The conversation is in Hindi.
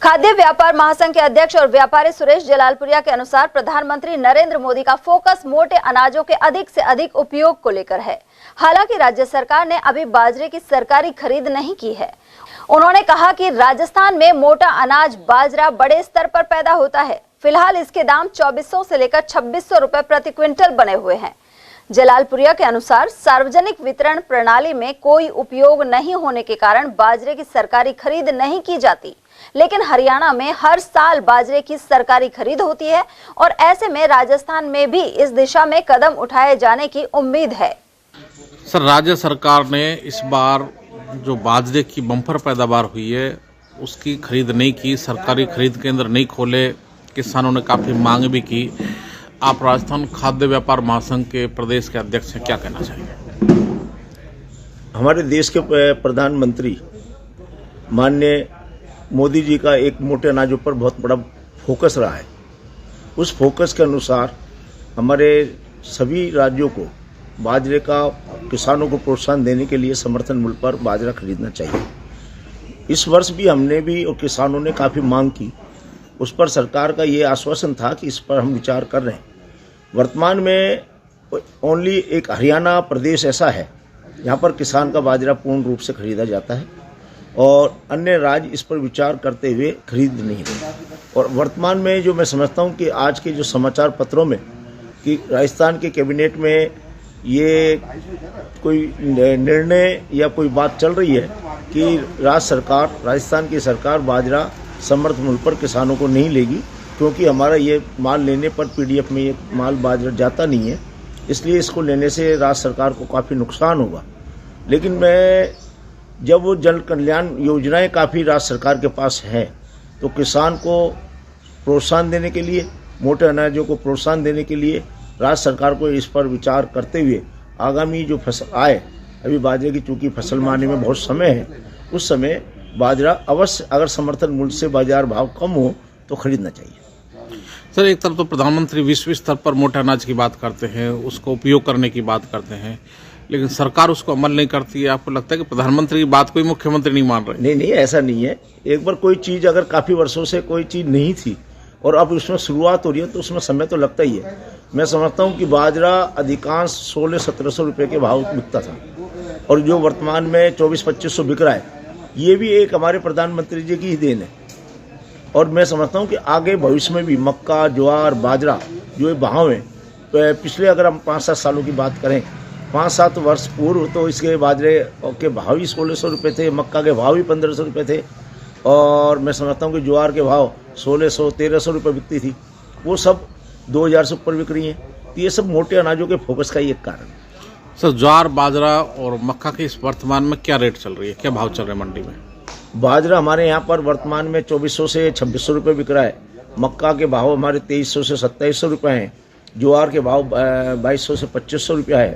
खाद्य व्यापार महासंघ के अध्यक्ष और व्यापारी सुरेश जलालपुरिया के अनुसार प्रधानमंत्री नरेंद्र मोदी का फोकस मोटे अनाजों के अधिक से अधिक उपयोग को लेकर है। हालांकि राज्य सरकार ने अभी बाजरे की सरकारी खरीद नहीं की है। उन्होंने कहा कि राजस्थान में मोटा अनाज बाजरा बड़े स्तर पर पैदा होता है। फिलहाल इसके दाम 2400 से लेकर 2600 रुपए प्रति क्विंटल बने हुए हैं। जलालपुरिया के अनुसार सार्वजनिक वितरण प्रणाली में कोई उपयोग नहीं होने के कारण बाजरे की सरकारी खरीद नहीं की जाती, लेकिन हरियाणा में हर साल बाजरे की सरकारी खरीद होती है और ऐसे में राजस्थान में भी इस दिशा में कदम उठाए जाने की उम्मीद है। सर, राज्य सरकार ने इस बार जो बाजरे की बम्पर पैदावार हुई है उसकी खरीद नहीं की, सरकारी खरीद केंद्र नहीं खोले, किसानों ने काफ़ी मांग भी की। आप राजस्थान खाद्य व्यापार महासंघ के प्रदेश के अध्यक्ष हैं, क्या कहना चाहिए? हमारे देश के प्रधानमंत्री माननीय मोदी जी का एक मोटे अनाजों पर बहुत बड़ा फोकस रहा है। उस फोकस के अनुसार हमारे सभी राज्यों को बाजरे का किसानों को प्रोत्साहन देने के लिए समर्थन मूल्य पर बाजरा खरीदना चाहिए। इस वर्ष भी हमने भी और किसानों ने काफ़ी मांग की। उस पर सरकार का ये आश्वासन था कि इस पर हम विचार कर रहे हैं। वर्तमान में ओनली एक हरियाणा प्रदेश ऐसा है जहाँ पर किसान का बाजरा पूर्ण रूप से खरीदा जाता है और अन्य राज्य इस पर विचार करते हुए खरीद नहीं रहे। और वर्तमान में जो मैं समझता हूँ कि आज के जो समाचार पत्रों में कि राजस्थान के कैबिनेट में ये कोई निर्णय या कोई बात चल रही है कि राजस्थान की सरकार बाजरा समर्थन मूल्य पर किसानों को नहीं लेगी, क्योंकि हमारा ये माल लेने पर पीडीएफ में ये माल बाजरा जाता नहीं है, इसलिए इसको लेने से राज्य सरकार को काफ़ी नुकसान होगा। लेकिन मैं जब वो जन कल्याण योजनाएं काफ़ी राज्य सरकार के पास हैं तो किसान को प्रोत्साहन देने के लिए, मोटे अनाजों को प्रोत्साहन देने के लिए राज्य सरकार को इस पर विचार करते हुए आगामी जो फसल आए, अभी बाजरे की चूँकि फसल में आने में बहुत समय है, उस समय बाजरा अवश्य अगर समर्थन मूल्य से बाजार भाव कम हो तो खरीदना चाहिए। सर, एक तरफ तो प्रधानमंत्री विश्व स्तर पर मोटे अनाज की बात करते हैं, उसको उपयोग करने की बात करते हैं, लेकिन सरकार उसको अमल नहीं करती है। आपको लगता है कि प्रधानमंत्री की बात कोई मुख्यमंत्री नहीं मान रहे? नहीं, ऐसा नहीं है। एक बार कोई चीज़ अगर काफ़ी वर्षों से कोई चीज़ नहीं थी और अब उसमें शुरुआत हो रही है तो उसमें समय तो लगता ही है। मैं समझता हूँ कि बाजरा अधिकांश 1600-1700 रुपये के भाव बिकता था और जो वर्तमान में 2400-2500 बिक रहा है, ये भी एक हमारे प्रधानमंत्री जी की ही देन है। और मैं समझता हूँ कि आगे भविष्य में भी मक्का, ज्वार, बाजरा जो ये भाव हैं, पिछले अगर हम 5-7 सालों की बात करें, 5-7 वर्ष पूर्व तो इसके बाजरे के भाव ही 1600 रुपये थे, मक्का के भाव ही 1500 रुपये थे और मैं समझता हूँ कि ज्वार के भाव 1600-1300 रुपये बिकती थी, वो सब 2000 से ऊपर बिक रही हैं। तो ये सब मोटे अनाजों के फोकस का ही एक कारण है। सर, ज्वार, बाजरा और मक्का की इस वर्तमान में क्या रेट चल रही है, क्या भाव चल रहे हैं मंडी में? बाजरा हमारे यहाँ पर वर्तमान में 2400 से 2600 रुपये बिक रहा है। मक्का के भाव हमारे 2300 से 2700 रुपये हैं। ज्वार के भाव 2200 से 2500 रुपया है